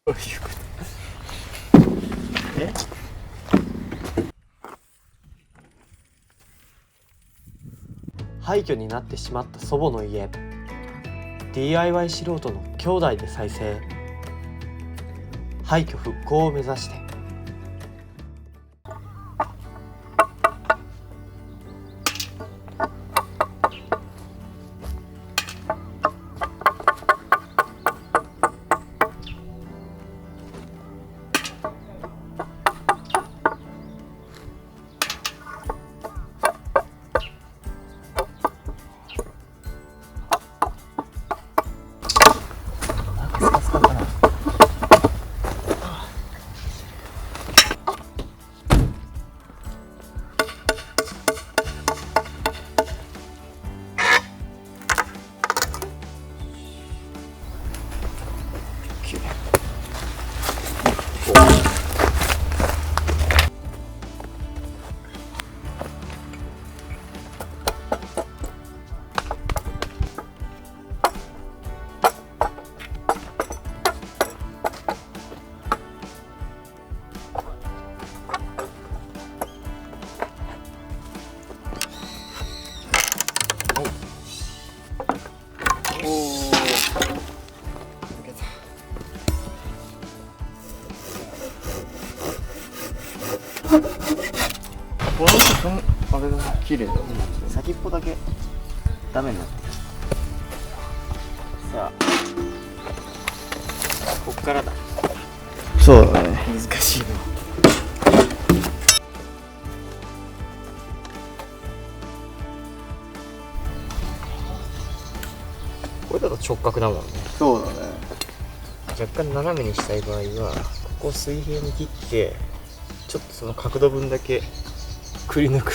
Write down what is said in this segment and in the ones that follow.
どういうこと？え？廃墟になってしまった祖母の家。 DIY 素人の兄弟で再生。廃墟復興を目指して。この人あれだな、綺麗だ、先っぽだけダメになった。さあこっからだ。そうだね、難しいの。これだと直角だもんね。そうだね。若干斜めにしたい場合はここを水平に切ってちょっとその角度分だけくり抜く。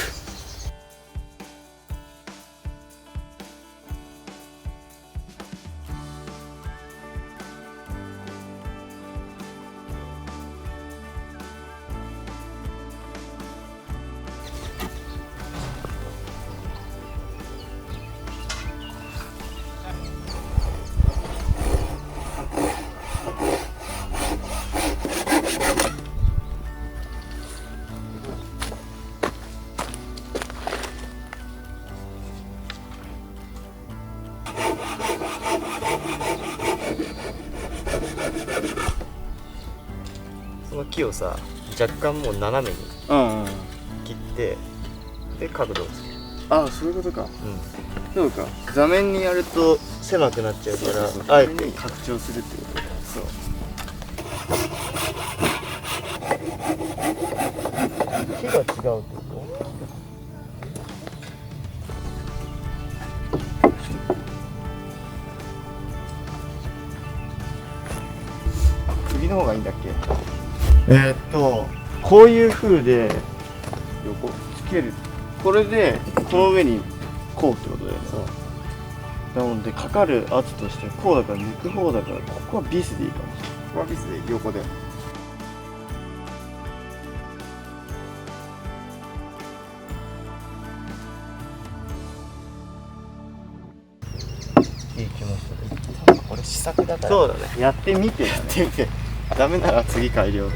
その木をさ、若干もう斜めに切って、で角度をつける。ああ、そういうことか。そうか。座面にやると狭くなっちゃうから、あえて拡張するってことか。そう。木が違うってこと？首の方がいいんだっけ？こういう風で横つける。これでこの上にこうってことだよね。そう。なのでかかる圧としてこうだから抜く方だから、ここはビスでいいかもしれない。ここはビスで横で。いい気もする。これ試作だから。そうだね。やってみてだね。やってみて。ダメなら次改良。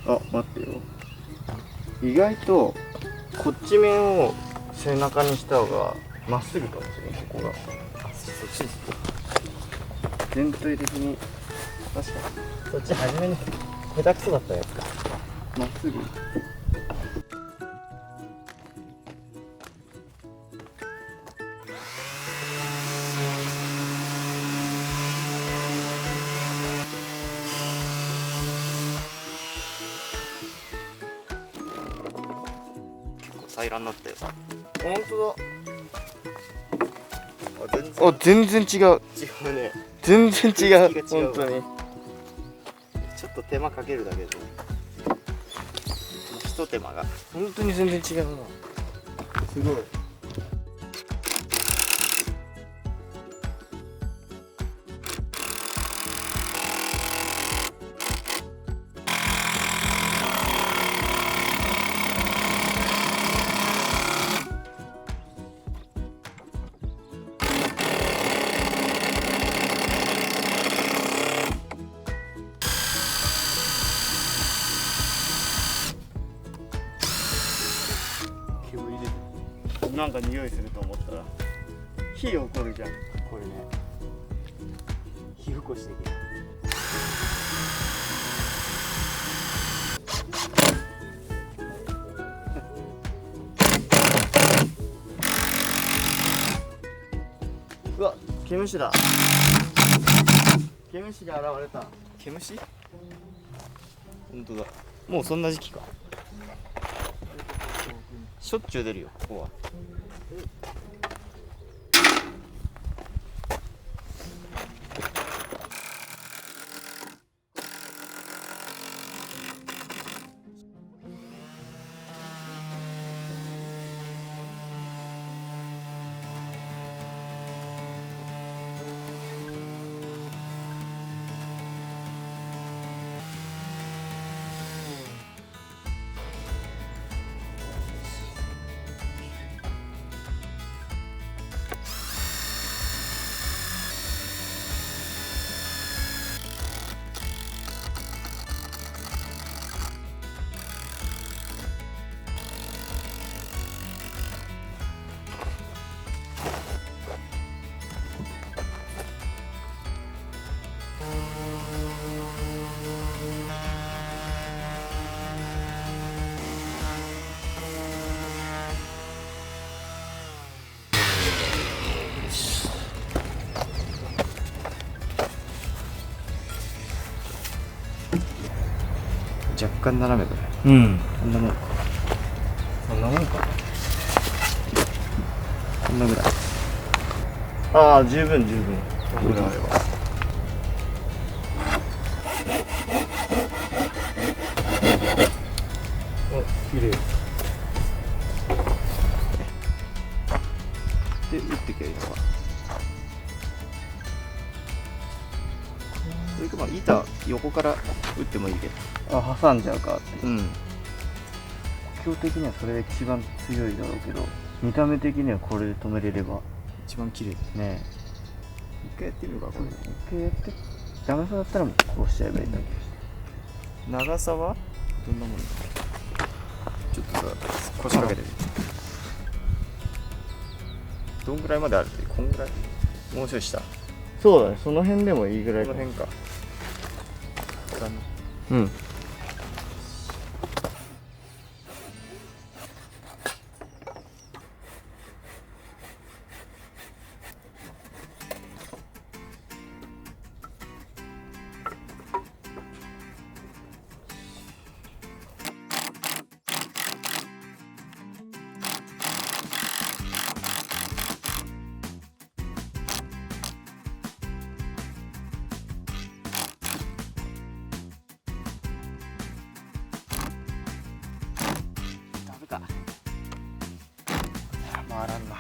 あ、待ってよ。意外とこっち面を背中にした方がまっすぐかもしれない。ここが。あ、そっち。全体的に確かに。そっち初めに下手くそだったやつか。まっすぐ。平らになったよ。本当だ。あ、全然違う。違うね。全然違う。違う本当に。ちょっと手間かけるだけで。ひと手間が。本当に全然違うな。すごい。なんか匂いすると思ったら火起こるじゃん。これね、火起こしできる。うわ、毛虫だ。毛虫が現れた。毛虫？本当だ。もうそんな時期か。しょっちゅう出るよ、ここは。若干斜めぐらい。うん。こんなもんか。こんなもんか。こんなぐらい。ああ、十分十分。これぐらいは。お、綺麗。で、打ってきゃいいのか。それかまあ板横から打ってもいいけど。あ、挟んじゃうかって。うん。今日的にはそれが一番強いだろうけど、見た目的にはこれで止めれれば一番綺麗だね。一回やってみるか、これ。一回やってダメそうだったらもうこうしちゃえばいいだけ。長さはどんなもんだ。ちょっとさ、腰掛けてみて。どんぐらいまであるって、こんぐらい。もうちょい下。そうだね、その辺でもいいぐらいか。この辺か。うん。回らんな。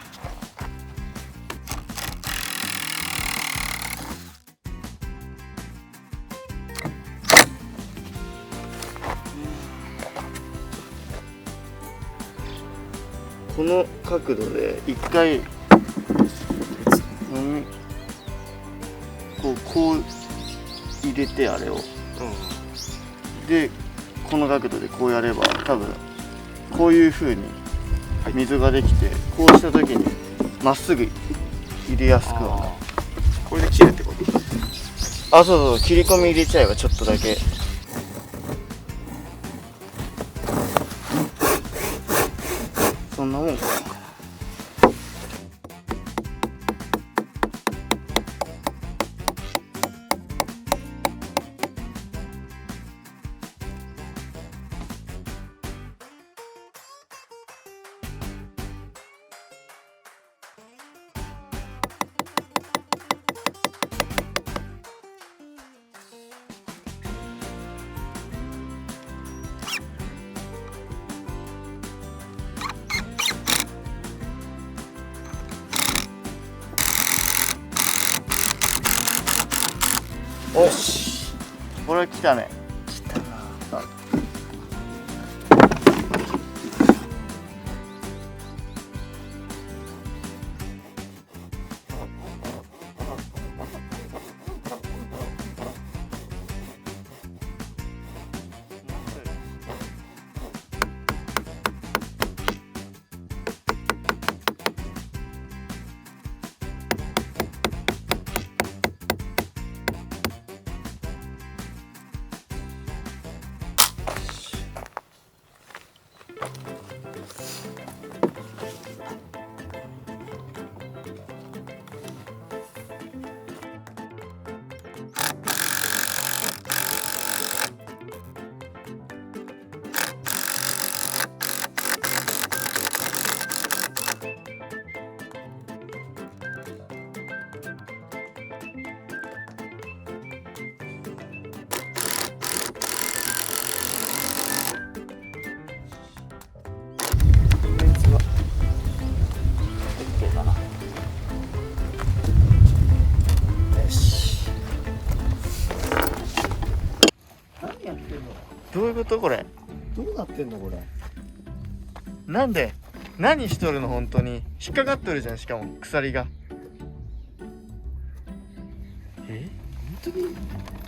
この角度で一回こう入れて、あれをでこの角度でこうやれば多分こういう風に溝ができて、こうした時にまっすぐ入れやすくはなる。これで切るってこと？あ、そうそう、切り込み入れちゃえばちょっとだけ。そんなもんか。おし、これ来たね。来たな。どういうことこれ。どうなってんのこれ。なんで何しとるの本当に。引っかかっとるじゃん、しかも鎖が。本当に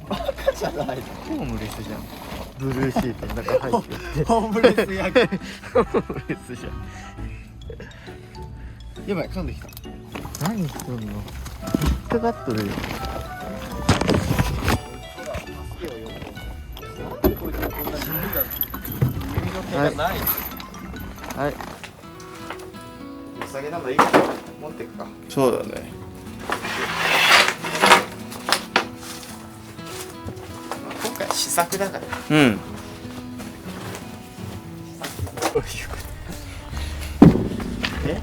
赤じゃないの。ホームレスじゃん。ブルーシートの中入ってる。ホームレスやけ。ホームレスじゃん。やばい、噛んできた。何しとんの。引っかかっとるよ。はいない。はい。値下げなんかいいから持ってくか。そうだね。今回試作だから。うん。どういうこと。え？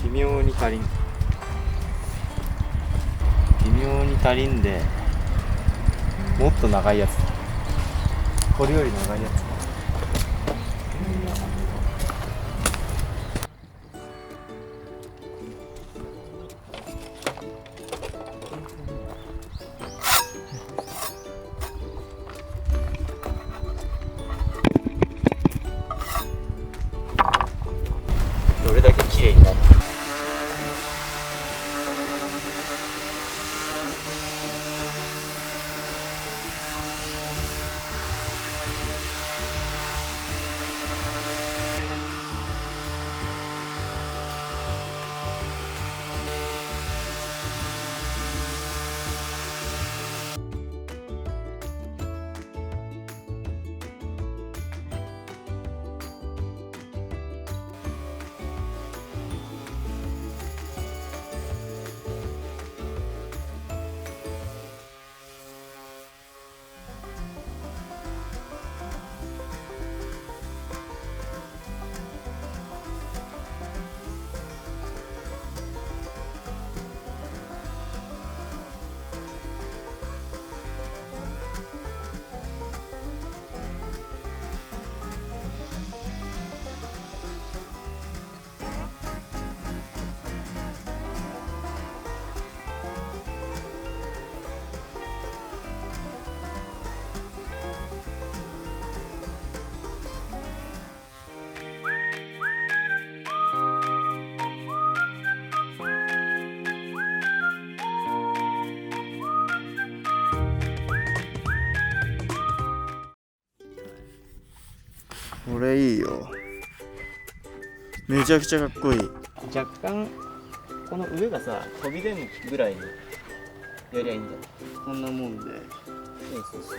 微妙に足りん。微妙に足りんで、もっと長いやつ。これより長いやつ。どれだけ綺麗になる。これいいよ。めちゃくちゃかっこいい。若干この上がさ飛び出んぐらいにやりゃいいんだよ。こんなもんで。そうそうそう。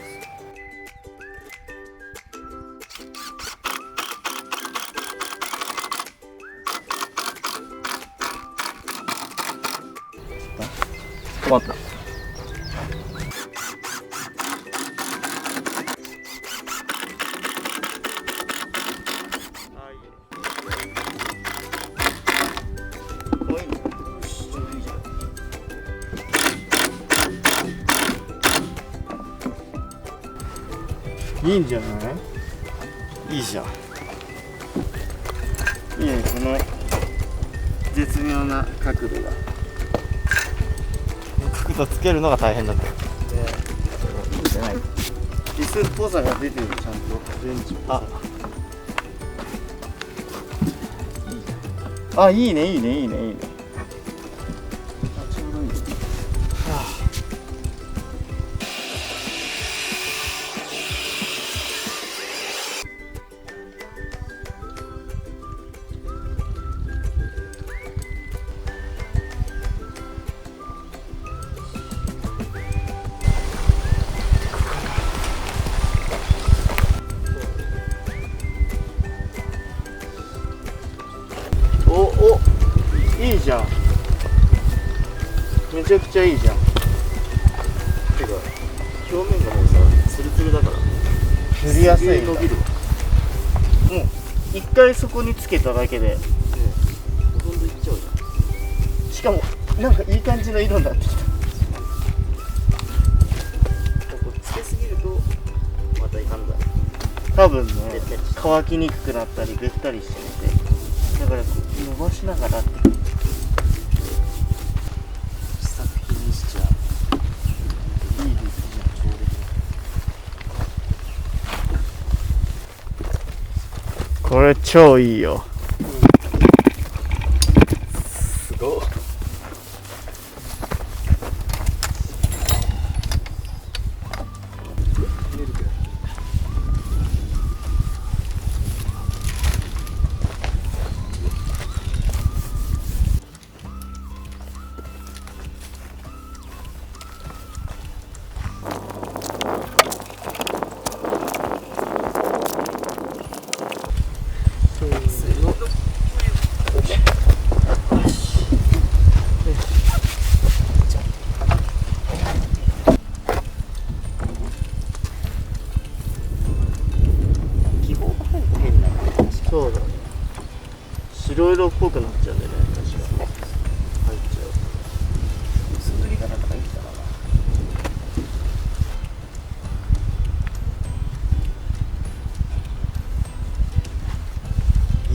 終わった。いいんじゃない？いいじゃん。いいね、この絶妙な角度が。角度つけるのが大変だった。いいんじゃない？椅子っぽさが出てる、ちゃんと。あ、あ、いいね、いいね、いいね、いいね。あ、ちょうどいい。いいじゃん。めちゃくちゃいいじゃん。てか表面がもうさツルツルだから塗りやすいんだ。伸びるわ。もう一回そこにつけただけで、ほとんどいっちゃうじしかもなんかいい感じの色になってきた。ゃん。こうつけすぎるとまたいかんだ。多分ね、べったりして乾きにくくなったりべったりしてて、だからこう伸ばしながらって。これ超いいよ。すごい。そうだね。白色っぽくなっちゃうんだよね、確か。入っちゃう。薄塗りがなんか入ってたか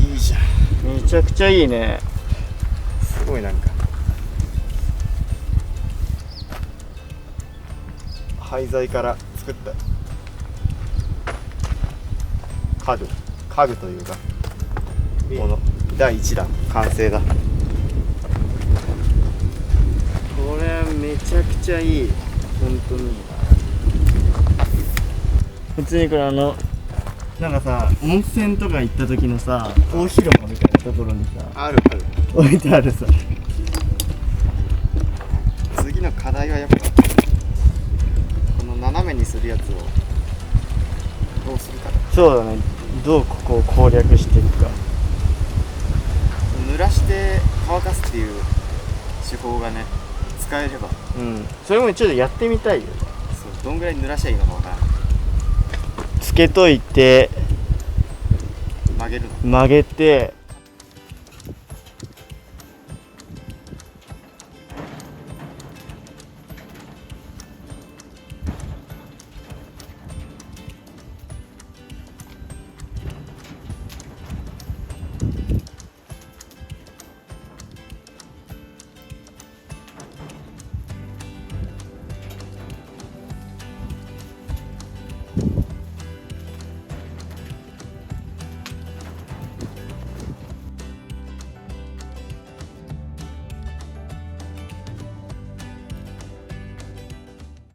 な。いいじゃん。めちゃくちゃいいね。すごいなんか廃材から作った家具というかもの第1弾完成だ。これめちゃくちゃいい。本当に。普通にこれなんかさ、温泉とか行った時のさ、大広間みたいなところにさ、ある置いてあるさ。次の課題はやっぱこの斜めにするやつをどうするかだ。そうだね。どうここを攻略していくか。濡らして乾かすっていう手法がね使えれば、うん。それもちょっとやってみたいよ。そうどんぐらい濡らしゃいいのかわからない。つけといて、曲げるの曲げて、